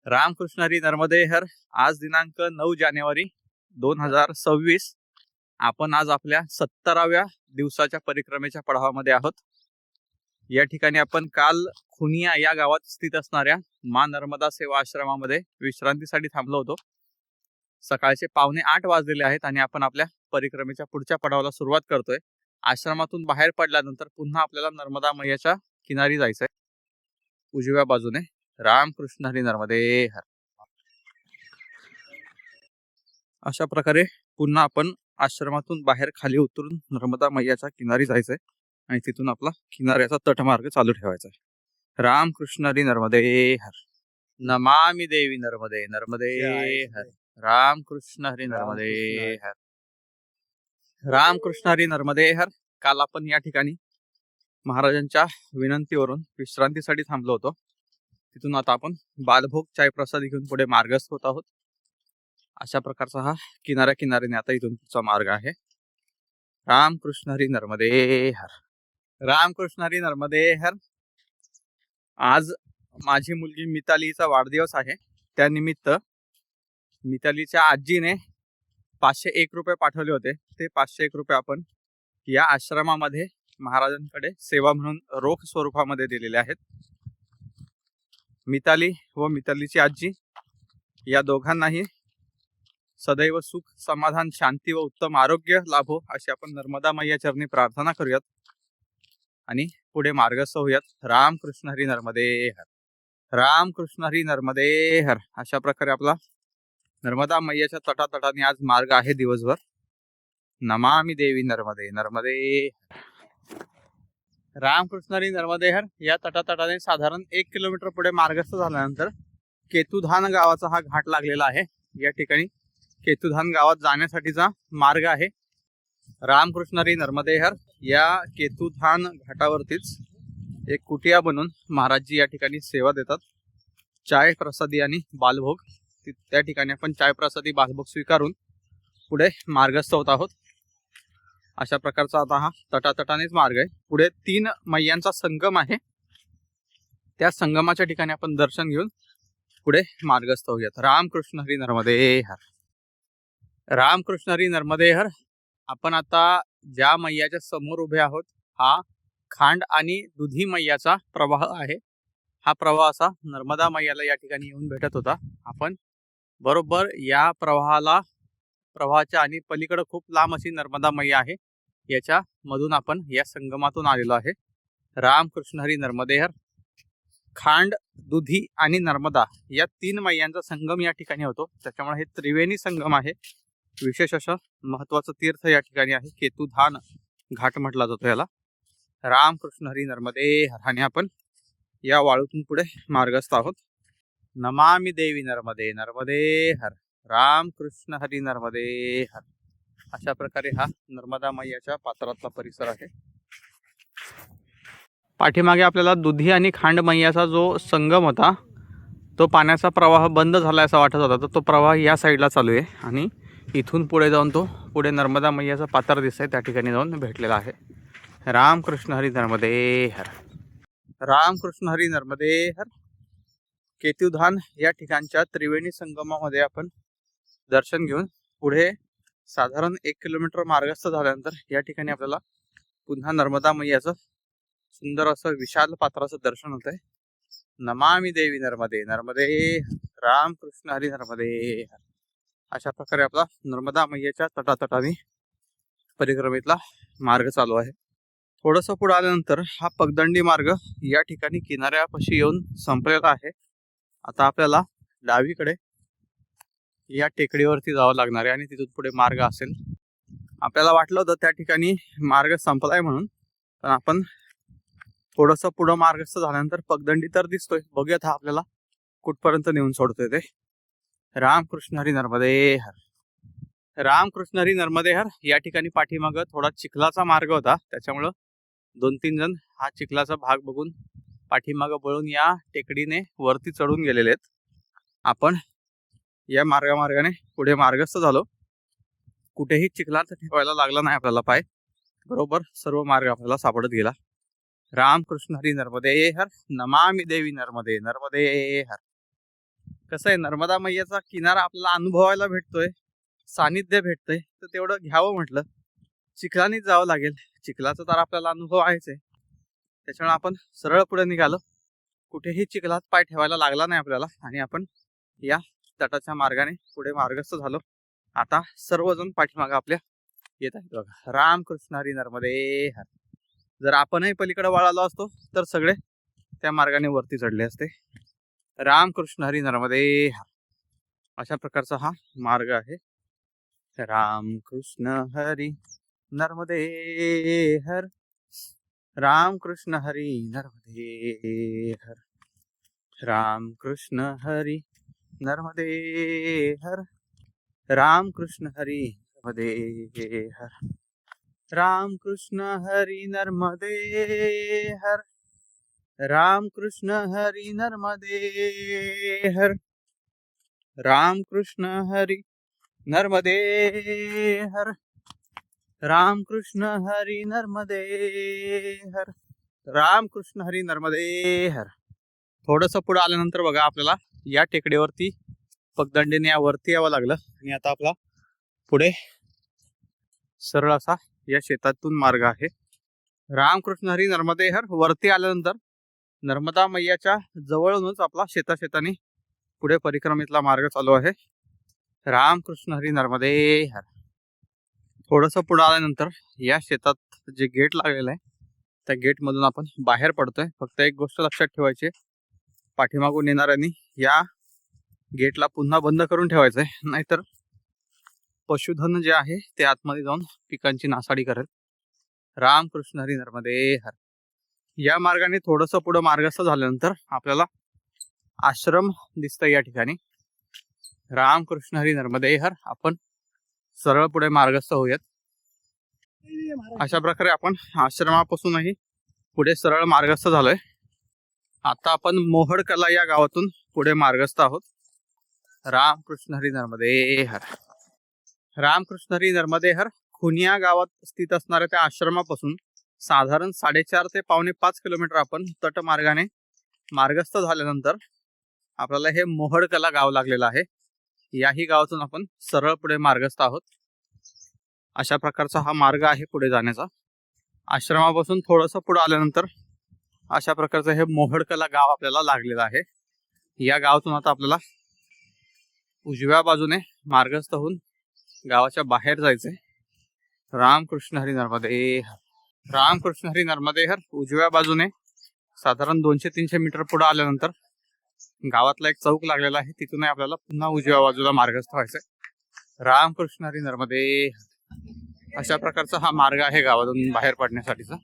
रामकृष्ण हरी नर्मदे हर. आज दिनांक 9 जानेवारी 2026. आपण आज आपल्या 70व्या दिवसाच्या परिक्रमेच्या पडावामध्ये आहोत. या ठिकाणी आपण काल खुनिया या गावात स्थित असणाऱ्या माँ नर्मदा सेवा आश्रमामध्ये विश्रांतीसाठी थांबलो होतो. सकाळचे 7:45 वाजलेले आहेत आणि आपण आपल्या परिक्रमेच्या पुढच्या पडावाला सुरुवात करतोय. आश्रमातून बाहेर पडल्यानंतर पुन्हा आपल्याला नर्मदा मैयाच्या किनारी जायचंय. उजव्या बाजूने रामकृष्ण हरी नर्मदे हर. अशा प्रकारे पुन्हा आपण आश्रमातून बाहेर खाली उतरून नर्मदा मैयाच्या किनारी जायचंय आणि तिथून आपला किनाऱ्याचा तटमार्ग चालू ठेवायचा आहे. रामकृष्ण हरी नर्मदे हर. नमामि देवी नर्मदे नर्मदे हर. रामकृष्ण हरी नर्मदे हर. रामकृष्ण हरी नर्मदे हर. काल आपण या ठिकाणी महाराजांच्या विनंतीवरून विश्रांतीसाठी थांबलो होतो. तिथून आता आपण बालभोग चाय प्रसाद घेऊन पुढे मार्गस्थ होत आहोत. अशा प्रकारचा हा किनाऱ्याने आता इथून पुढचा मार्ग आहे. रामकृष्ण हरी नर्मदे हर. रामकृष्ण हरी नर्मदे हर. आज माझी मुलगी मितालीचा वाढदिवस आहे. त्यानिमित्त मितालीच्या आजीने 501 रुपये पाठवले होते. ते 501 रुपये आपण या आश्रमामध्ये महाराजांकडे सेवा म्हणून रोख स्वरूपामध्ये दिलेले आहेत. मिताली व मितालीची आजी या दोघांनाही सदैव सुख, समाधान, शांती व उत्तम आरोग्य लाभो अशी आपण नर्मदा मैया चरणी प्रार्थना करूयात आणि पुढे मार्गस्थ होऊयात. रामकृष्ण हरी नर्मदे हर. रामकृष्ण हरी नर्मदे हर. अशा प्रकारे आपला नर्मदा मैयाच्या तटातटाने आज मार्ग आहे दिवसभर. नमामि देवी नर्मदे नर्मदे हर. रामकृष्ण हरी नर्मदे हर. या तटातटाने साधारण 1 किलोमीटर पुढे मार्गस्थ झाल्यानंतर केतुधान गावाचा हा घाट लागलेला आहे. या ठिकाणी केतुधान गावात जाण्यासाठीचा मार्ग आहे. रामकृष्ण हरी नर्मदे हर. या केतुधान घाटावरतीच एक कुटिया बनवून महाराजजी या ठिकाणी सेवा देतात. चाय प्रसादी आणि बालभोग. त्या ठिकाणी आपण चाय प्रसादी बालभोग स्वीकारून पुढे मार्गस्थ होत आहोत. अशा प्रकारचा आता हा तटातटानेच मार्ग आहे. पुढे 3 मैयांचा संगम आहे. त्या संगमाच्या ठिकाणी आपण दर्शन घेऊन पुढे मार्गस्थ होऊयात. रामकृष्ण हरी नर्मदे हर. रामकृष्ण हरी नर्मदे हर. आपण आता ज्या मैयाच्या समोर उभे आहोत हा खांड आणि दुधी मैयाचा प्रवाह आहे. हा प्रवाह असा नर्मदा मैयाला या ठिकाणी येऊन भेटत होता. आपण बरोबर या प्रवाहाच्या आणि पलीकडे खूप लांब अशी नर्मदा मैया आहे. याच्या मधून आपण या संगमातून आलेलो आहे. रामकृष्ण हरी नर्मदे हर. खांड, दुधी आणि नर्मदा या 3 मैयांचा संगम या ठिकाणी होतो. त्याच्यामुळे हे त्रिवेणी संगम आहे. विशेष असं महत्वाचं तीर्थ या ठिकाणी आहे. केतुधान घाट म्हटला जातो याला. रामकृष्ण हरी नर्मदे हर. आणि आपण या वाळूतून पुढे मार्गस्थ आहोत. नमामि देवी नर्मदे नर्मदे हर. रामकृष्ण हरी नर्मदे हर. अशा प्रकारे हा नर्मदा मैयाच्या पात्रातला परिसर आहे. पाठीमागे आपल्याला दुधी आणि खांड मैयाचा जो संगम होता तो पाण्याचा प्रवाह बंद झाला असा वाटत होता. तर तो प्रवाह या साईडला चालू आहे आणि इथून पुढे जाऊन तो पुढे नर्मदा मैयाचा पात्र दिसतंय त्या ठिकाणी जाऊन भेटलेला आहे. रामकृष्ण हरी नर्मदे हर. रामकृष्ण हरी नर्मदे हर. केतुधान या ठिकाणच्या त्रिवेणी संगमामध्ये आपण दर्शन घेऊन पुढे साधारण 1 किलोमीटर मार्गस्थ झाल्यानंतर या ठिकाणी आपल्याला पुन्हा नर्मदा मैयाचं सुंदर असं विशाल पात्राचं दर्शन होत आहे. नमामि देवी नर्मदे नर्मदे. रामकृष्ण हरी नर्मदे हर. अशा प्रकारे आपला नर्मदा मैयाच्या तटातटाने परिक्रमेतला मार्ग चालू आहे. थोडंसं पुढे आल्यानंतर हा पगदंडी मार्ग या ठिकाणी किनाऱ्यापाशी येऊन संपलेला आहे. आता आपल्याला डावीकडे या टेकडीवरती जावं लागणार आहे आणि तिथून पुढे मार्ग असेल. आपल्याला वाटलं होतं त्या ठिकाणी मार्ग संपलाय म्हणून, पण आपण थोडंसं पुढं मार्गस्थ झाल्यानंतर पगदंडी तर दिसतोय. बघूयात हा आपल्याला कुठपर्यंत नेऊन सोडतोय ते. रामकृष्ण हरी नर्मदे हर. रामकृष्ण हरी नर्मदे हर. या ठिकाणी पाठीमागं थोडा चिखलाचा मार्ग होता. त्याच्यामुळं 2-3 जण हा चिखलाचा भाग बघून पाठीमागं वळून या टेकडीने वरती चढून गेलेले आहेत. आपण या मार्गाने पुढे मार्गस्थ झालो. कुठेही चिखलात ठेवायला लागला नाही आपल्याला पाय. बरोबर सर्व मार्ग आपल्याला सापडत गेला. रामकृष्ण हरी नर्मदे हर. नमामि देवी नर्मदे नर्मदे हर. कसं आहे, नर्मदा मैयाचा किनारा आपल्याला अनुभवायला भेटतोय, सानिध्य भेटतंय, तर तेवढं घ्यावं म्हटलं. चिखलानीच जावं लागेल, चिखलाचा तर आपल्याला अनुभव आहेच आहे. त्याच्यामुळे आपण सरळ पुढे निघालो. कुठेही चिखलात पाय ठेवायला लागला नाही आपल्याला आणि आपण या तटाच्या मार्गाने पुढे मार्गस्थ झालो. आता सर्वजण पाठीमागं आपल्या येत आहेत बघा. रामकृष्ण हरी नर्मदे हर. जर आपणही पलीकडे वळालो असतो तर सगळे त्या मार्गाने वरती चढले असते. रामकृष्ण हरी नर्मदे हर. अशा प्रकारचा हा मार्ग आहे. रामकृष्ण हरी नर्मदे हर. रामकृष्ण हरी नर्मदे हर. रामकृष्ण हरी नर्मदे हर. रामकृष्ण हरी नर्मदे हर. रामकृष्ण हरी नर्मदे हर. रामकृष्ण हरी नर्मदे हर. रामकृष्ण हरी नर्मदे हर. रामकृष्ण हरी नर्मदे हर. रामकृष्ण हरी नर्मदे हर. थोडंसं पुढे आल्यानंतर बघा आपल्याला या टेकडीवरती पगदंडीने यावरती यावं लागलं आणि आता आपला पुढे सरळ असा या शेतातून मार्ग आहे. रामकृष्ण हरी नर्मदे हर. वरती आल्यानंतर नर्मदा मैयाच्या जवळूनच आपला शेताने पुढे परिक्रमेतला मार्ग चालू आहे. रामकृष्ण हरी नर्मदे हर. थोडंसं पुढे आल्यानंतर या शेतात जे गेट लागलेलं आहे त्या गेट मधून आपण बाहेर पडतोय. फक्त एक गोष्ट लक्षात ठेवायची, पाठीमागून येणाऱ्यांनी या गेटला पुन्हा बंद करून ठेवायचंय, नाहीतर पशुधन जे आहे ते आतमध्ये जाऊन पिकांची नासाडी करेल. रामकृष्ण हरी नर्मदे हर. या मार्गाने थोडंसं पुढे मार्गस्थ झाल्यानंतर आपल्याला आश्रम दिसतंय या ठिकाणी. रामकृष्ण हरी नर्मदे हर. आपण सरळ पुढे मार्गस्थ होऊयात. अशा प्रकारे आपण आश्रमापासूनही पुढे सरळ मार्गस्थ झालोय. आता आपण मोहडकला या गावातून पुढे मार्गस्थ आहोत. रामकृष्ण हरी नर्मदे हर. रामकृष्ण हरी नर्मदे हर. खुनिया गावात स्थित असणाऱ्या त्या आश्रमापासून साधारण 4.5 ते 4.5 किलोमीटर आपण तटमार्गाने मार्गस्थ झाल्यानंतर आपल्याला हे मोहडकला गाव लागलेलं आहे. याही गावातून आपण सरळ पुढे मार्गस्थ आहोत. अशा प्रकारचा हा मार्ग आहे पुढे जाण्याचा. आश्रमापासून थोडंसं पुढे आल्यानंतर अशा प्रकारचं हे मोहडकला गाव आपल्याला लागलेलं आहे. या गावातून आता आपल्याला उजव्या बाजूने मार्गस्थ होऊन गावाच्या बाहेर जायचंय. रामकृष्ण हरी नर्मदे हर. रामकृष्ण हरी नर्मदे हर. उजव्या बाजूने साधारण 200-300 मीटर पुढे आल्यानंतर गावातला एक चौक लागलेला आहे, तिथूनही आपल्याला पुन्हा उजव्या बाजूला मार्गस्थ व्हायचंय. रामकृष्ण हरी नर्मदे हर. अशा प्रकारचा हा मार्ग आहे गावातून बाहेर पडण्यासाठीचा.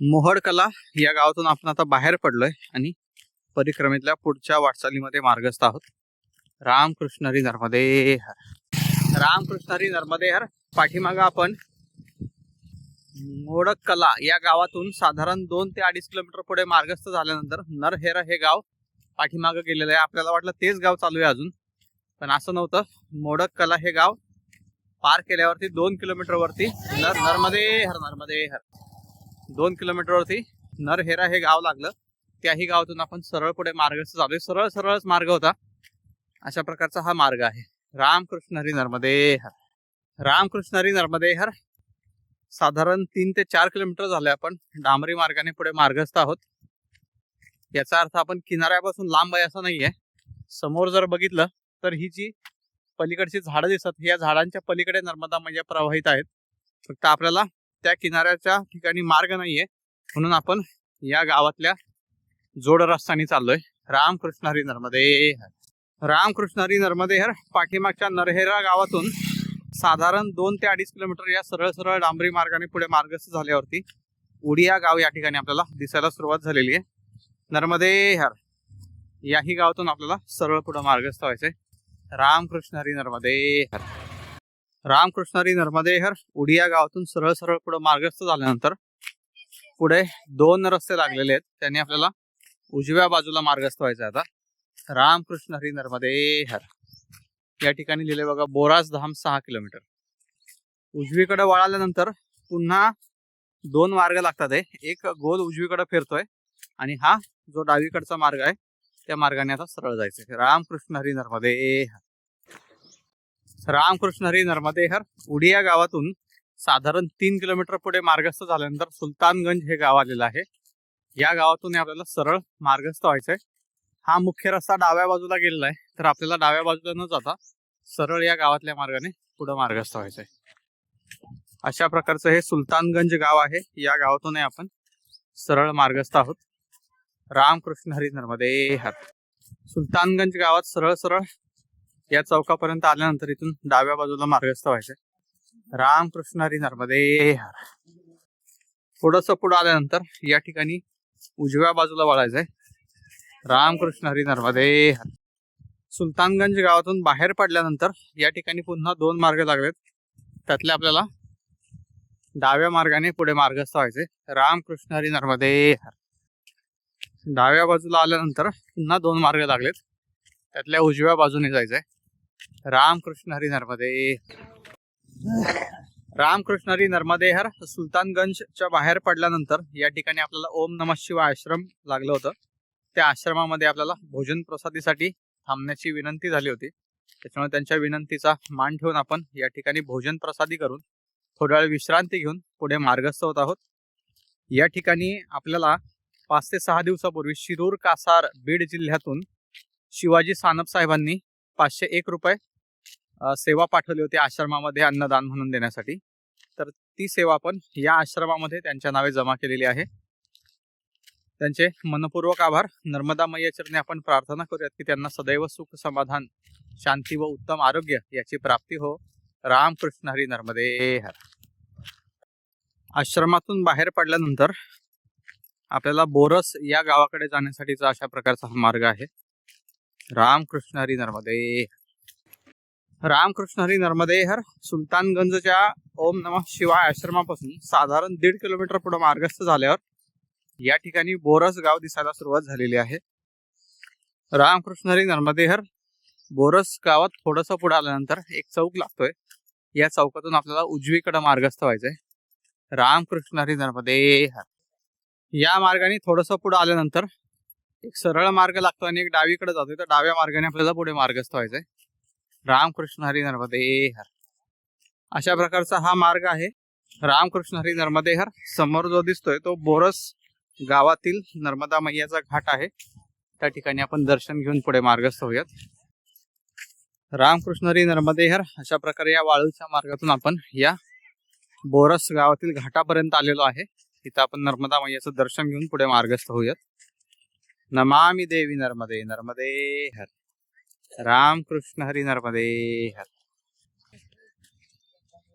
मोहडकला या गावातून आपण आता बाहेर पडलोय आणि परिक्रमेतल्या पुढच्या वाटचालीमध्ये मार्गस्थ आहोत. रामकृष्ण हरी नर्मदे हर. रामकृष्ण हरी नर्मदे हर. पाठीमागं आपण मोहडकला या गावातून साधारण 2 ते 2.5 किलोमीटर पुढे मार्गस्थ झाल्यानंतर नरहेरा हे गाव पाठीमागं गेलेलं आहे. आपल्याला वाटलं तेच गाव चालू आहे अजून, पण असं नव्हतं. मोहडकला हे गाव पार केल्यावरती 2 किलोमीटर वरती नर्मदे हर. नर्मदे हर. 2 किलोमीटर वरती नरहेरा हे गाव लागलं. त्याही गावातून आपण सरळ पुढे मार्गस्थ झालोय. सरळच मार्ग होता. अशा प्रकारचा हा मार्ग आहे. रामकृष्ण हरी नर्मदे हर. रामकृष्ण हरी नर्मदे हर. साधारण 3 ते 4 किलोमीटर झाले आपण डांबरी मार्गाने पुढे मार्गस्थ आहोत. याचा अर्थ आपण किनाऱ्यापासून लांब आहे असं नाहीये. समोर जर बघितलं तर ही जी पलीकडची झाडं दिसतात, या झाडांच्या पलीकडे नर्मदा मैया प्रवाहित आहेत. फक्त आपल्याला त्या किनाऱ्याच्या ठिकाणी मार्ग नाहीये, म्हणून आपण या गावातल्या जोड रस्त्याने चाललोय. रामकृष्ण हरी नर्मदे हर. रामकृष्ण हरी नर्मदे हर. पाठीमागच्या नरहेरा गावातून साधारण 2 ते 2.5 किलोमीटर या सरळ डांबरी मार्गाने पुढे मार्गस्थ झाल्यावरती उडिया गाव या ठिकाणी आपल्याला दिसायला सुरुवात झालेली आहे. नर्मदे हर. याही गावातून आपल्याला सरळ पुढे मार्गस्थ व्हायचंय. रामकृष्ण हरी नर्मदे हर. रामकृष्ण हरी नर्मदे हर. उडिया गावातून सरळ पुढे मार्गस्थ झाल्यानंतर पुढे 2 रस्ते लागलेले आहेत, त्यांनी आपल्याला उजव्या बाजूला मार्गस्थ व्हायचं आता. रामकृष्ण हरी नर्मदे हर. या ठिकाणी लिहिले बघा बोराज धाम 6 किलोमीटर. उजवीकडे वळाल्यानंतर पुन्हा 2 मार्ग लागतात. एक गोल उजवीकडे फिरतोय आणि हा जो डावीकडचा मार्ग आहे त्या मार्गाने आता सरळ जायचंय. रामकृष्ण हरी नर्मदे हर. रामकृष्ण हरी नर्मदे हर. उडी या गावातून साधारण 3 किलोमीटर पुढे मार्गस्थ झाल्यानंतर सुलतानगंज हे गाव आलेलं आहे. या गावातून आपल्याला सरळ मार्गस्थ व्हायचंय. हा मुख्य रस्ता डाव्या बाजूला गेलेला आहे, तर आपल्याला डाव्या बाजूला न जाता सरळ या गावातल्या मार्गाने पुढे मार्गस्थ व्हायचंय. अशा प्रकारचं हे सुलतानगंज गाव आहे. या गावातून आपण सरळ मार्गस्थ आहोत. रामकृष्ण हरी नर्मदे हर. सुलतानगंज गावात सरळ सरळ या चौकापर्यंत आल्यानंतर इथून डाव्या बाजूला मार्गस्थ व्हायचंय. रामकृष्ण हरी नर्मदे हर. थोडंसं पुढे आल्यानंतर या ठिकाणी उजव्या बाजूला वळायचंय. रामकृष्ण हरी नर्मदे हर. सुलतानगंज गावातून बाहेर पडल्यानंतर या ठिकाणी पुन्हा 2 मार्ग लागलेत. त्यातले आपल्याला डाव्या मार्गाने पुढे मार्गस्थ व्हायचे. रामकृष्ण हरी नर्मदे हर. डाव्या बाजूला आल्यानंतर पुन्हा 2 मार्ग लागलेत. त्यातल्या उजव्या बाजूने जायचंय. रामकृष्ण हरी नर्मदे. रामकृष्ण हरी नर्मदे हर. सुलतानगंजच्या बाहेर पडल्यानंतर या ठिकाणी आपल्याला ओम नमः शिवाय आश्रम लागलं होतं. त्या आश्रमामध्ये आपल्याला भोजन प्रसादीसाठी थांबण्याची विनंती झाली होती. त्याच्यामुळे त्यांच्या विनंतीचा मान ठेवून आपण या ठिकाणी भोजन प्रसादी करून थोड्या वेळ विश्रांती घेऊन पुढे मार्गस्थ होत आहोत. या ठिकाणी आपल्याला 5 ते 6 दिवसापूर्वी शिरूर कासार बीड जिल्ह्यातून शिवाजी सानप साहेबांनी 501 रुपये सेवा पाठवली होती आश्रमामध्ये अन्नदान म्हणून देण्यासाठी. तर ती सेवा आपण या आश्रमामध्ये त्यांच्या नावे जमा केलेली आहे. त्यांचे मनपूर्वक आभार. नर्मदा मैया चरणी आपण प्रार्थना करूयात की त्यांना सदैव सुख समाधान शांती व उत्तम आरोग्य याची प्राप्ती हो. रामकृष्ण हरी नर्मदे हर. आश्रमातून बाहेर पडल्यानंतर आपल्याला बोरस या गावाकडे जाण्यासाठीचा अशा प्रकारचा हा मार्ग आहे. रामकृष्ण हरी नर्मदे. रामकृष्ण हरी नर्मदे हर. सुलतानगंजच्या ओम नमः शिवाय आश्रमापासून साधारण 1.5 किलोमीटर पुढे मार्गस्थ झाल्यावर या ठिकाणी बोरस गाव दिसायला सुरुवात झालेली आहे. रामकृष्ण हरी नर्मदे हर. बोरस गावात थोडंसं पुढे आल्यानंतर एक चौक लागतोय. या चौकातून आपल्याला उजवीकडे मार्गस्थ व्हायचंय. रामकृष्ण हरी नर्मदे हर. या मार्गाने थोडंसं पुढे आल्यानंतर एक सरळ मार्ग लागतो आणि एक डावीकडे जातोय. तर डाव्या मार्गाने आपल्याला पुढे मार्गस्थ व्हायचंय. रामकृष्ण हरी नर्मदे हर. अशा प्रकारचा हा मार्ग आहे. रामकृष्ण हरी नर्मदे हर. समोर जो दिसतोय तो बोरस गावातील नर्मदा मैयाचा घाट आहे. त्या ठिकाणी आपण दर्शन घेऊन पुढे मार्गस्थ होऊयात. रामकृष्ण हरी नर्मदे हर. अशा प्रकारे या वाळूच्या मार्गातून आपण या बोरस गावातील घाटापर्यंत आलेलो आहे. इथं आपण नर्मदा मैयाचं दर्शन घेऊन पुढे मार्गस्थ होऊयात. नमामि देवी नर्मदे नर्मदे हर. रामकृष्ण हरी नर्मदे हर.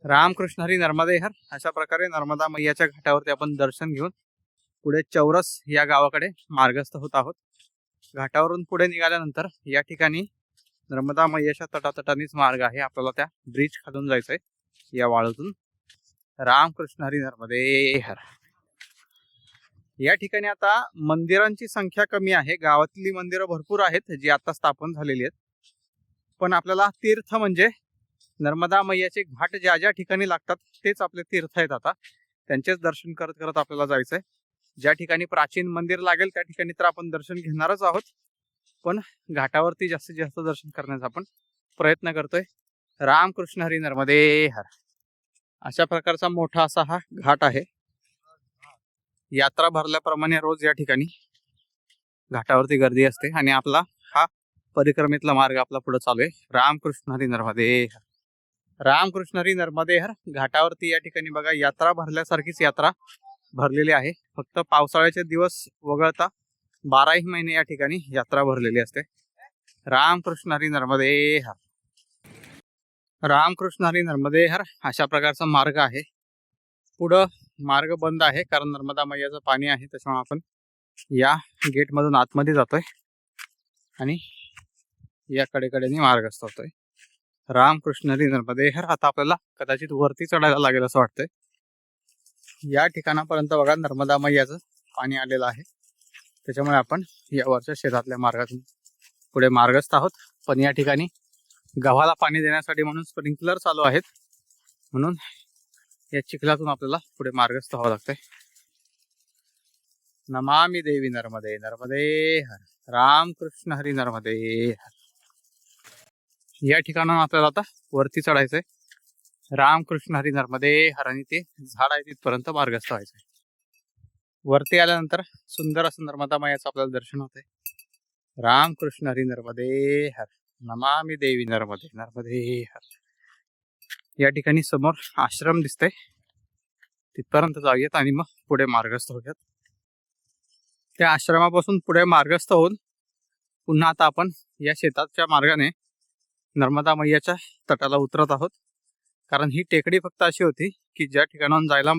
रामकृष्ण हरी नर्मदे हर. अशा प्रकारे नर्मदा मैयाच्या घाटावरती आपण दर्शन घेऊन पुढे चौरस या गावाकडे मार्गस्थ होत आहोत. घाटावरून पुढे निघाल्यानंतर या ठिकाणी नर्मदा मैयाच्या तटातटानीच मार्ग आहे. आपल्याला त्या ब्रिज खालून जायचंय या वाळूतून. रामकृष्ण हरी नर्मदे हर. या ठिकाणी आता मंदिरांची संख्या कमी आहे. गावातली मंदिरं भरपूर आहेत जी आता स्थापन झालेली आहेत. पण आपल्याला तीर्थ म्हणजे नर्मदा मैयाचे घाट ज्या ज्या ठिकाणी लागतात तेच आपले तीर्थ आहेत. आता त्यांचेच दर्शन करत करत आपल्याला जायचंय. ज्या ठिकाणी प्राचीन मंदिर लागेल त्या ठिकाणी तर आपण दर्शन घेणारच आहोत. पण घाटावरती जास्तीत जास्त दर्शन करण्याचा आपण प्रयत्न करतोय. रामकृष्ण हरी नर्मदे हर. अशा प्रकारचा मोठा असा हा घाट आहे. यात्रा भरल्याप्रमाणे रोज या ठिकाणी घाटावरती गर्दी असते आणि आपला हा परिक्रमेतला मार्ग आपला पुढे चालू आहे. रामकृष्ण हरी नर्मदे हर. रामकृष्ण हरी नर्मदे हर. घाटावरती या ठिकाणी बघा यात्रा भरल्यासारखीच यात्रा भरलेली आहे. फक्त पावसाळ्याचे दिवस वगळता 12ही महिने या ठिकाणी यात्रा भरलेली असते. रामकृष्ण हरी नर्मदे हर. रामकृष्ण हरी नर्मदे हर. अशा प्रकारचा मार्ग आहे. पुढं मार्ग बंद आहे कारण नर्मदा मैयाचं पाणी आहे. त्याच्यामुळे आपण या गेट मधून आतमध्ये जातोय आणि या कडेकडेने मार्गस्थ होतोय. रामकृष्ण हरी नर्मदे हर. आता आपल्याला कदाचित वरती चढायला लागेल असं वाटतंय. या ठिकाणापर्यंत बघा नर्मदा मैयाचं पाणी आलेलं आहे. त्याच्यामुळे आपण या वरच्या शेतातल्या मार्गातून पुढे मार्गस्थ आहोत. पण या ठिकाणी गव्हाला पाणी देण्यासाठी म्हणून स्प्रिंकलर चालू आहेत. म्हणून या चिखलातून आपल्याला पुढे मार्गस्थ व्हावं लागतंय. नमामि देवी नर्मदे नर्मदे हर. रामकृष्ण हरी नर्मदे हर. या ठिकाणाहून आपल्याला आता वरती चढायचंय. रामकृष्ण हरी नर्मदे हर आणि ते झाड आहे तिथपर्यंत मार्गस्थ व्हायचंय. वरती आल्यानंतर सुंदर असं नर्मदा मायाचं आपल्याला दर्शन होतंय. रामकृष्ण हरी नर्मदे हर. नमामि देवी नर्मदे नर्मदे हर. या ठिकाणी समोर आश्रम दिसतंय, तिथपर्यंत जाऊयात आणि मग पुढे मार्गस्थ होऊयात. त्या आश्रमापासून पुढे मार्गस्थ होऊन पुन्हा आता आपण या शेताच्या मार्गाने नर्मदा मैयाच्या तटाला उतरत आहोत. कारण ही टेकडी फक्त अशी होती की ज्या ठिकाणाहून जायला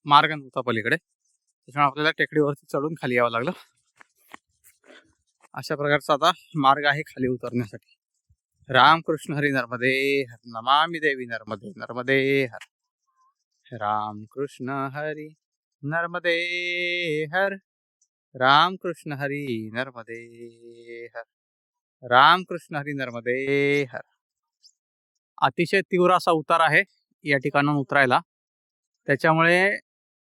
मार्ग नव्हता पलीकडे, त्याच्यामुळे आपल्याला टेकडीवरती चढून खाली यावं लागलं. अशा प्रकारचा आता मार्ग आहे खाली उतरण्यासाठी. रामकृष्ण हरी नर्मदे हर. नमामि देवी नर्मदे नर्मदे हर. रामकृष्ण हरी नर्मदे हर. रामकृष्ण हरी नर्मदे हर. रामकृष्ण हरी नर्मदे हर. अतिशय तीव्र असा उतार आहे या ठिकाणाहून उतरायला, त्याच्यामुळे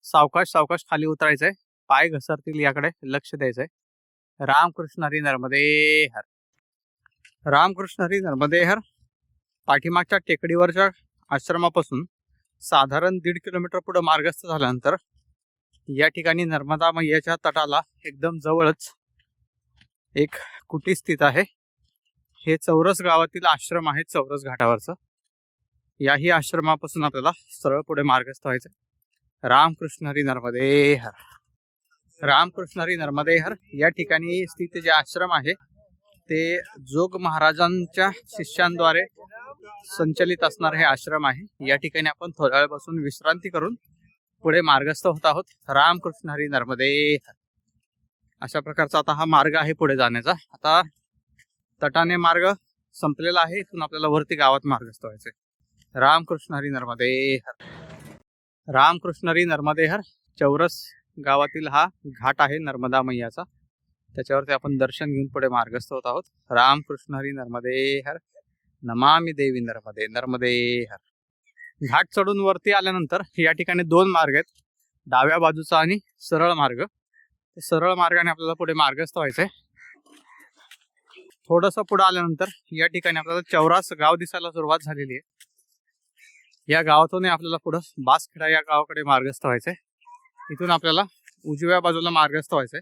सावकाश सावकाश खाली उतरायचंय. पाय घसरतील याकडे लक्ष द्यायचंय. रामकृष्ण हरी नर्मदे हर. रामकृष्ण हरी नर्मदे हर. पाठीमागच्या टेकडीवरच्या आश्रमापासून साधारण 1.5 किलोमीटर पुढे मार्गस्थ झाल्यानंतर या ठिकाणी नर्मदा मैयाच्या तटाला एकदम जवळच एक कुटी स्थित आहे. हे चौरस गावातील आश्रम आहे, चौरस घाटावरचं. याही आश्रमापासून आपल्याला सरळ पुढे मार्गस्थ व्हायचं. रामकृष्ण हरी नर्मदे हर. रामकृष्ण हरी नर्मदे हर. या ठिकाणी स्थित जे आश्रम आहे ते जोग महाराजांच्या शिष्यांद्वारे संचलित असणार हे आश्रम आहे. या ठिकाणी आपण थोड्या वेळ बसून विश्रांती करून पुढे मार्गस्थ होत आहोत. रामकृष्ण हरी नर्मदे हर. अशा प्रकारचा आता हा मार्ग आहे पुढे जाण्याचा. आता तटाने मार्ग संपलेला आहे, इथून आपल्याला वरती गावात मार्गस्थ व्हायचंय. रामकृष्ण हरी नर्मदे हर. रामकृष्ण हरी नर्मदे हर. चौरस गावातील हा घाट आहे नर्मदा मैयाचा, त्याच्यावरती आपण दर्शन घेऊन पुढे मार्गस्थ होत आहोत. रामकृष्ण हरी नर्मदे हर. नमामि देवी नर्मदे नर्मदे हर. घाट चढून वरती आल्यानंतर या ठिकाणी 2 मार्ग आहेत, डाव्या बाजूचा आणि सरळ मार्ग. सरळ मार्गाने आपल्याला पुढे मार्गस्थ व्हायचंय. थोडंसं पुढे आल्यानंतर या ठिकाणी आपल्याला चौरास गाव दिसायला सुरुवात झालेली आहे. या गावातून आपल्याला पुढे बासखेडा या गावाकडे मार्गस्थ व्हायचंय. इथून आपल्याला उजव्या बाजूला मार्गस्थ व्हायचंय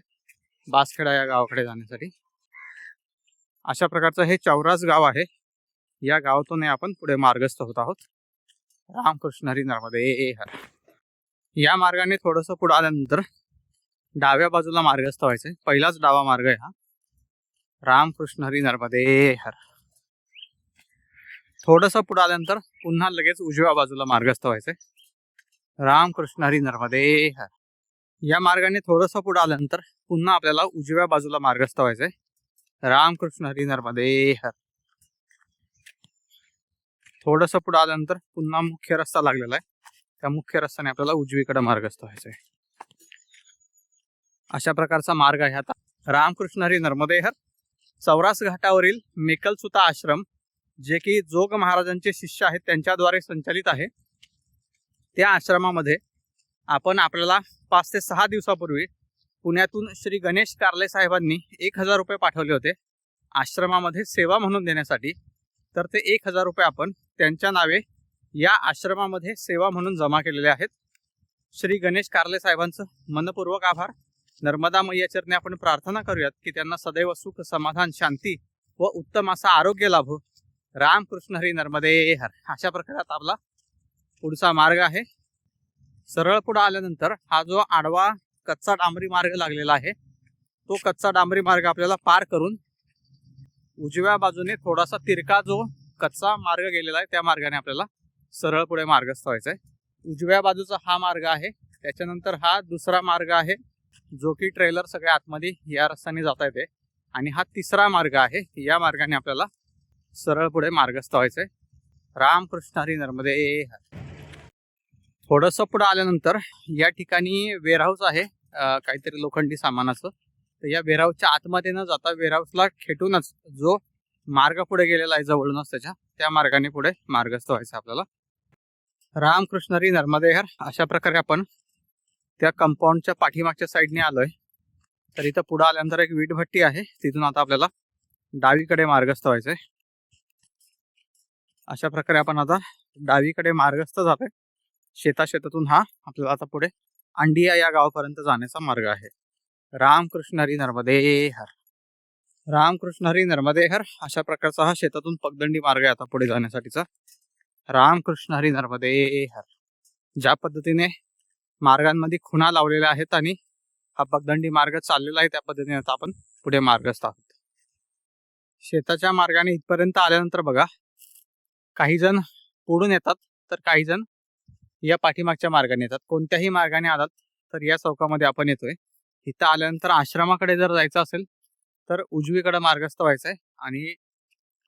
बासखेडा या गावाकडे जाण्यासाठी. अशा प्रकारचं हे चौरास गाव आहे. या गावातून आपण पुढे मार्गस्थ होत आहोत. रामकृष्ण हरी नर्मदे हर. या मार्गाने थोडंसं पुढे आल्यानंतर डाव्या बाजूला मार्गस्थ व्हायचंय. पहिलाच डावा मार्ग आहे हा. रामकृष्ण हरी नर्मदे हर. थोडंसं पुढे आल्यानंतर पुन्हा लगेच उजव्या बाजूला मार्गस्थ व्हायचंय. रामकृष्ण हरी नर्मदे हर. या मार्गाने थोडंसं पुढे आल्यानंतर पुन्हा आपल्याला उजव्या बाजूला मार्गस्थ व्हायचंय. रामकृष्ण हरी नर्मदे हर. थोडंसं पुढे आल्यानंतर पुन्हा मुख्य रस्ता लागलेला आहे, त्या मुख्य रस्त्याने आपल्याला उजवीकडे मार्गस्थ व्हायचंय. अशा प्रकारचा मार्ग आहे आता. रामकृष्ण हरी नर्मदे हर. चौरास घाटावरील मेकलसुता आश्रम, जे की जोग महाराजांचे शिष्य आहेत त्यांच्याद्वारे संचालित आहे, त्या आश्रमामध्ये आपण आपल्याला 5 ते 6 दिवसापूर्वी पुण्यातून श्री गणेश कारले साहेबांनी 1000 रुपये पाठवले होते आश्रमामध्ये सेवा म्हणून देण्यासाठी. तर ते 1000 रुपये आपण त्यांच्या नावे या आश्रमामध्ये सेवा म्हणून जमा केलेले आहेत. श्री गणेश कारले साहेबांचं मनपूर्वक आभार. नर्मदा मैया चरणी आपण प्रार्थना करूयात की त्यांना सदैव सुख, समाधान, शांती व उत्तम असा आरोग्य लाभो. रामकृष्ण हरी नर्मदे हर. अशा प्रकारात आपला पुढचा मार्ग आहे. सरळ पुढे आल्यानंतर हा जो आडवा कच्चा डांबरी मार्ग लागलेला आहे, तो कच्चा डांबरी मार्ग आपल्याला पार करून उजव्या बाजूने थोडासा तिरका जो कच्चा मार्ग गेलेला आहे त्या मार्गाने आपल्याला सरळ पुढे मार्गस्थ व्हायचंय. उजव्या बाजूचा हा मार्ग आहे. त्याच्यानंतर हा दुसरा मार्ग आहे जो की ट्रेलर सगळ्या आतमध्ये या रस्त्याने जाता येते. आणि हा तिसरा मार्ग आहे. या मार्गाने आपल्याला सरळ पुढे मार्गस्थ व्हायचंय. रामकृष्ण हरी नर्मदे हर. थोडंसं पुढे आल्यानंतर या ठिकाणी वेअरहाऊस आहे काहीतरी लोखंडी सामानाचं. तर या वेअरहाऊसच्या आतमध्ये न जाता वेअरहाऊसला खेटूनच जो मार्ग पुढे गेलेला आहे जवळूनच त्या मार्गाने पुढे मार्गस्थ व्हायचं आपल्याला. रामकृष्ण हरी नर्मदे हर. अशा प्रकारे आपण त्या कंपाऊंडच्या पाठीमागच्या साईडने आलोय. तर इथं पुढे आल्यानंतर एक वीटभट्टी आहे, तिथून आता आपल्याला डावीकडे मार्गस्थ व्हायचंय. अशा प्रकारे आपण आता डावीकडे मार्गस्थ जातोय. शेतातून हा आपल्याला आता पुढे अंडिया या गावापर्यंत जाण्याचा मार्ग आहे. रामकृष्ण हरी नर्मदे हर. रामकृष्ण हरी नर्मदे हर. अशा प्रकारचा हा शेतातून पगदंडी मार्ग आहे आता पुढे जाण्यासाठीचा. रामकृष्ण हरी नर्मदे हर. ज्या पद्धतीने मार्गांमध्ये खुणा लावलेल्या आहेत आणि हा पगदंडी मार्ग चाललेला आहे, त्या पद्धतीने आता आपण पुढे मार्गस्थ आहोत. शेताच्या मार्गाने इथपर्यंत आल्यानंतर बघा, काही जण पुढून येतात तर काही जण या पाठीमागच्या मार्गाने येतात. कोणत्याही मार्गाने आलात तर या चौकामध्ये आपण येतोय. इथं आल्यानंतर आश्रमाकडे जर जायचं असेल तर उजवीकडे मार्गस्थ व्हायचं आहे आणि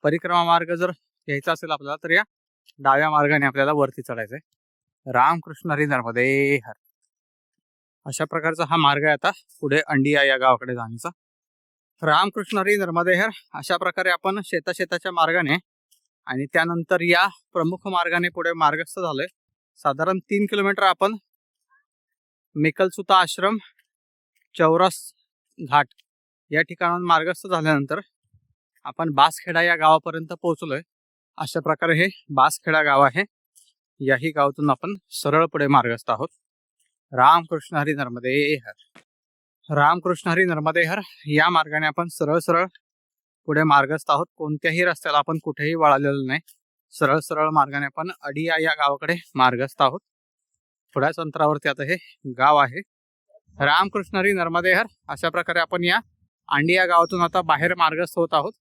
परिक्रमा मार्ग जर घ्यायचा असेल आपल्याला तर या डाव्या मार्गाने आपल्याला वरती चढायचंय. रामकृष्ण हरी नर्मदे हर. अशा प्रकारचा हा मार्ग आहे आता पुढे अंडिया या गावाकडे जाण्याचा. रामकृष्ण हरी नर्मदे हर. अशा प्रकारे आपण शेताच्या मार्गाने आणि त्यानंतर या प्रमुख मार्गाने पुढे मार्गस्थ झालोय. साधारण 3 किलोमीटर आपण मेकलसुता आश्रम, चौरस घाट या ठिकाणाहून मार्गस्थ झाल्यानंतर आपण बासखेडा या गावापर्यंत पोहोचलोय. अशा प्रकारे हे बासखेडा गाव आहे. याही गावातून आपण सरळ पुढे मार्गस्थ आहोत. रामकृष्ण हरी नर्मदे हर. रामकृष्ण हरी नर्मदे हर. या मार्गाने आपण सरळ पुढे मार्गस्थ आहोत. कोणत्याही रस्त्याला आपण कुठेही वळालेलो नाही. सरळ मार्गाने आपण अडिया या गावाकडे मार्गस्थ आहोत. थोड्याच अंतरावरती आता हे गाव आहे. रामकृष्ण हरी नर्मदे हर. अशा प्रकारे आपण या अंडिया गावातून आता बाहेर मार्गस्थ होत आहोत.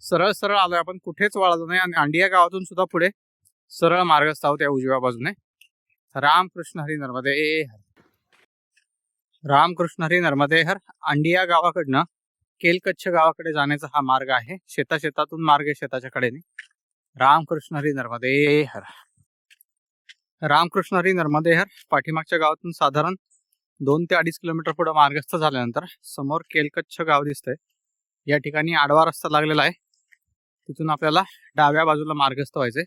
सरळ आलोय आपण, कुठेच वळालो नाही आणि अंडिया गावातून सुद्धा पुढे सरळ मार्गस्थ आहोत या उजव्या बाजूने. रामकृष्ण हरी नर्मदे हर. रामकृष्ण हरी नर्मदे हर. अंडिया गावाकडनं केलकच्छ गावाकडे जाण्याचा हा मार्ग आहे. शेतातून मार्ग आहे शेताच्या कडेने. रामकृष्ण हरी नर्मदे हर. रामकृष्ण हरी नर्मदे हर. पाठीमागच्या गावातून साधारण 2 ते 2.5 किलोमीटर पुढे मार्गस्थ झाल्यानंतर समोर केलकच्छ गाव दिसतंय. या ठिकाणी आडवा रस्ता लागलेला आहे, तिथून आपल्याला डाव्या बाजूला मार्गस्थ व्हायचंय.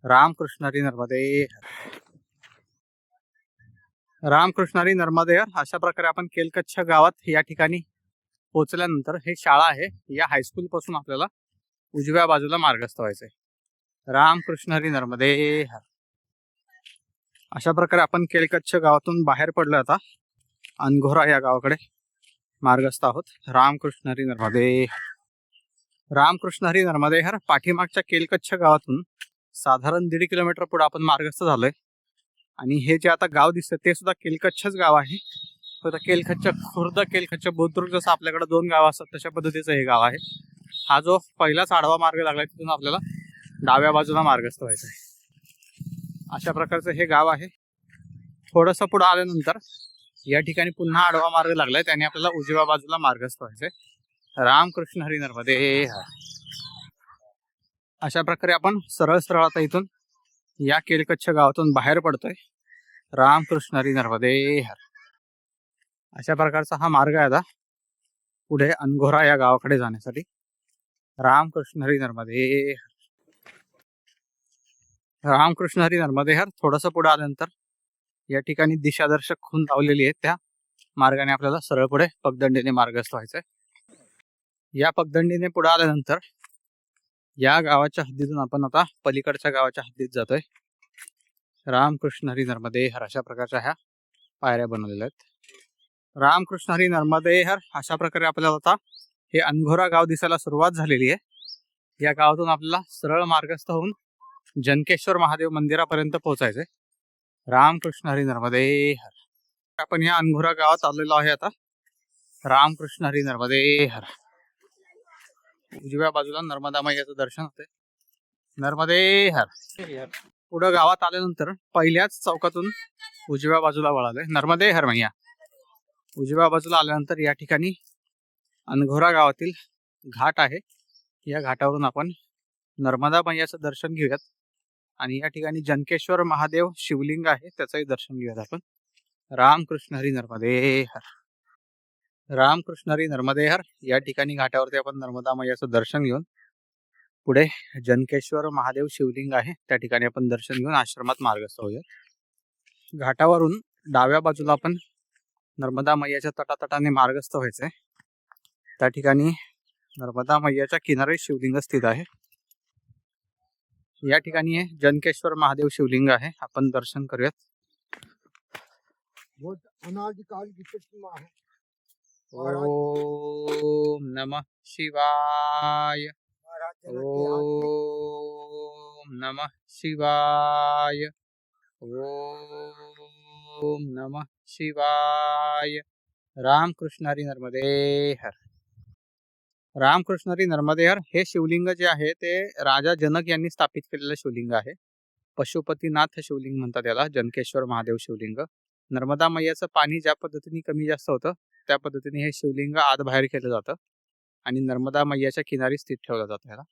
रामकृष्ण हरी नर्मदे हर. रामकृष्ण हरी नर्मदे हर. अशा प्रकारे आपण केलकच्छ गावात या ठिकाणी पोहोचल्यानंतर हे शाळा आहे. या हायस्कूल पासून आपल्याला उजव्या बाजूला मार्गस्थ व्हायचंय. रामकृष्ण हरी नर्मदे हर. अशा प्रकारे आपण केलकच्छ गावातून बाहेर पडलो. आता अनघोरा या गावाकडे मार्गस्थ आहोत. रामकृष्ण हरी नर्मदे हर. रामकृष्ण हरी नर्मदे हर. पाठीमागच्या केलकच्छ गावातून साधारण 1.5 किलोमीटर पुढे आपण मार्गस्थ झालोय आणि हे जे आता गाव दिसतं ते सुद्धा केलकच्छच गाव आहे. फक्त केलकच्छ खुर्द, केलकच्छ बुद्रुक जसं आपल्याकडे 2 गाव असतात तशा पद्धतीचं हे गाव आहे. हा जो पहिलाच आडवा मार्ग लागलाय तिथून आपल्याला डाव्या बाजूला मार्गस्थ व्हायचं आहे. अशा प्रकारचं हे गाव आहे. थोडंसं पुढे आल्यानंतर या ठिकाणी पुन्हा आडवा मार्ग लागलाय, त्याने आपल्याला उजव्या बाजूला मार्गस्थ व्हायचंय. रामकृष्ण हरी नर्मदे हर. अशा प्रकारे आपण सरळ आता इथून या केलकच्छ गावातून बाहेर पडतोय. रामकृष्ण हरी नर्मदे हर. अशा प्रकारचा हा मार्ग आहे आता पुढे अनघोरा या गावाकडे जाण्यासाठी. रामकृष्ण हरी नर्मदे हर. रामकृष्ण हरी नर्मदे हर. थोडंसं पुढे आल्यानंतर या ठिकाणी दिशादर्शक खून लावलेली आहे, त्या मार्गाने आपल्याला सरळ पुढे पगदंडीने मार्गस्थ व्हायचंय. या पगदंडीने पुढे आल्यानंतर या गावाच्या हद्दीतून आपण आता पलीकडच्या गावाच्या हद्दीत जातोय. रामकृष्ण हरी नर्मदे हर. अशा प्रकारच्या ह्या पायऱ्या बनवलेल्या आहेत. रामकृष्ण हरी नर्मदे हर. अशा प्रकारे आपल्याला आता हे अनघोरा गाव दिसायला सुरुवात झालेली आहे. या गावातून आपल्याला सरळ मार्गस्थ होऊन जनकेश्वर महादेव मंदिरापर्यंत पोहोचायचंय. रामकृष्ण हरी नर्मदे हर. आपण या अनघोरा गावात आलेलो आहे आता. रामकृष्ण हरी नर्मदे हर. उजव्या बाजूला नर्मदा मैयाचं दर्शन होते. नर्मदे हर. पुढे गावात आल्यानंतर पहिल्याच चौकातून उजव्या बाजूला वळालोय. नर्मदे हर मैया. उजव्या बाजूला आल्यानंतर या ठिकाणी अनघोरा गावातील घाट आहे. या घाटावरून आपण नर्मदा मैयाचं दर्शन घेऊयात आणि या ठिकाणी जनकेश्वर महादेव शिवलिंग आहे, त्याचंही दर्शन घेऊयात आपण. रामकृष्ण हरी नर्मदे हर. रामकृष्ण हरी नर्मदे हर. या ठिकाणी घाटावरती आपण नर्मदा मैयाचं दर्शन घेऊन पुढे जनकेश्वर महादेव शिवलिंग आहे त्या ठिकाणी आपण दर्शन घेऊन आश्रमात मार्गस्थ होऊया. घाटावरून डाव्या बाजूला आपण नर्मदा मैयाच्या तटातटाने मार्गस्थ व्हायचंय। त्या ठिकाणी नर्मदा मैयाच्या किनारी शिवलिंग स्थित आहे। या ठिकाणी हे जनकेश्वर महादेव शिवलिंग आहे, आपण दर्शन करूयात। ओम नमः शिवाय, ओम नमः शिवाय, ओम नमः शिवाय। रामकृष्ण हरी नर्मदे हर। रामकृष्ण हरी नर्मदे हर हे शिवलिंग जे आहे ते राजा जनक यांनी स्थापित केलेलं शिवलिंग आहे। पशुपतीनाथ शिवलिंग म्हणतात याला, जनकेश्वर महादेव शिवलिंग। नर्मदा मैयाचं पाणी ज्या पद्धतीने कमी जास्त होतं त्या पद्धतीने हे शिवलिंग आत बाहेर केलं जातं आणि नर्मदा मैयाच्या किनारी स्थित ठेवलं जातं याला।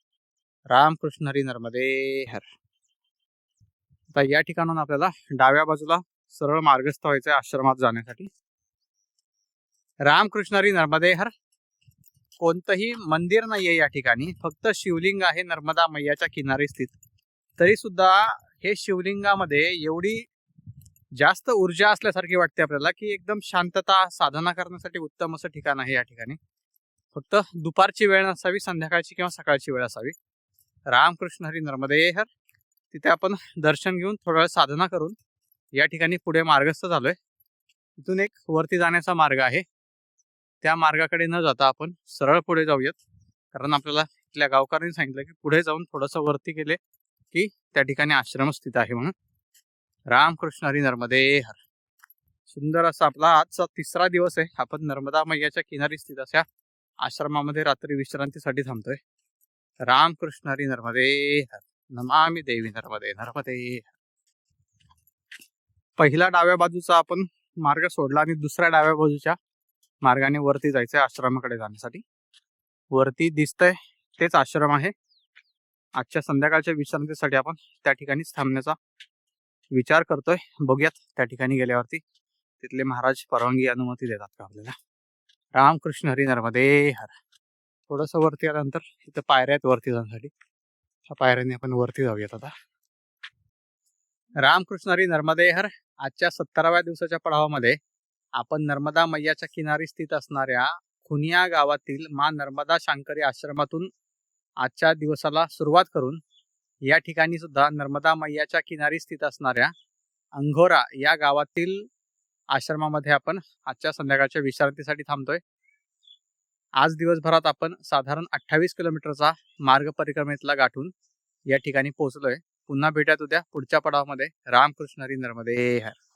रामकृष्ण हरी नर्मदे हर। आता या ठिकाणून आपल्याला डाव्या बाजूला सरळ मार्गस्थ व्हायचंय आश्रमात जाण्यासाठी। रामकृष्ण हरी नर्मदे हर। कोणतंही मंदिर नाहीये या ठिकाणी, फक्त शिवलिंग आहे नर्मदा मैयाच्या किनारी स्थित। तरी सुद्धा हे शिवलिंगामध्ये एवढी जास्त ऊर्जा असल्यासारखी वाटते आपल्याला की एकदम शांतता साधना करण्यासाठी उत्तम असं ठिकाण आहे या ठिकाणी। फक्त दुपारची वेळ नसावी, संध्याकाळची किंवा सकाळची वेळ असावी। रामकृष्ण हरी नर्मदे हर। तिथे आपण दर्शन घेऊन थोडा वेळ साधना करून या ठिकाणी पुढे मार्गस्थ झालोय। इथून एक वरती जाण्याचा मार्ग आहे, त्या मार्गाकडे न जाता आपण सरळ पुढे जाऊयात, कारण आपल्याला इथल्या गावकऱ्यांनी सांगितलं की पुढे जाऊन थोडंसं वरती गेले की त्या ठिकाणी आश्रम स्थित आहे म्हणून। रामकृष्ण हरी नर्मदे हर। सुंदर असा आपला आजचा तिसरा दिवस आहे। आपण नर्मदा मैयाच्या किनारी स्थित अशा आश्रमामध्ये रात्री विश्रांतीसाठी थांबतोय। रामकृष्ण हरी नर्मदे हर। नमामि देवी नर्मदे नर्मदे हर। पहिला डाव्या बाजूचा आपण मार्ग सोडला आणि दुसऱ्या डाव्या बाजूच्या मार्गाने वरती जायचंय आश्रमाकडे जाण्यासाठी। वरती दिसतंय तेच आश्रम आहे। आजच्या संध्याकाळच्या विश्रांतीसाठी आपण त्या ठिकाणीच थांबण्याचा विचार करतोय। बघूयात त्या ठिकाणी गेल्यावरती तिथले महाराज परवानगी अनुमती देतात का आपल्याला। रामकृष्ण हरी नर्मदे हर। थोडस वरती आल्यानंतर इथं पायऱ्या आहेत वरती जाण्यासाठी, त्या पायऱ्याने आपण वरती जाऊयात आता। रामकृष्ण हरी नर्मदे हर। आजच्या 17व्या दिवसाच्या पडावामध्ये आपण नर्मदा मैयाच्या किनारी स्थित असणाऱ्या खुनिया गावातील माँ नर्मदा शांकरी आश्रमातून आजच्या दिवसाला सुरुवात करून या ठिकाणी सुद्धा नर्मदा मैयाच्या किनारी स्थित असणाऱ्या अंघोरा या गावातील आश्रमामध्ये आपण आजच्या संध्याकाळच्या विश्रांतीसाठी थांबतोय। आज दिवसभरात आपण साधारण 28 किलोमीटरचा मार्ग परिक्रमेतला गाठून या ठिकाणी पोहोचलोय। पुन्हा भेटूयात उद्या पुढच्या पडावामध्ये। रामकृष्ण हरी नर्मदे हर।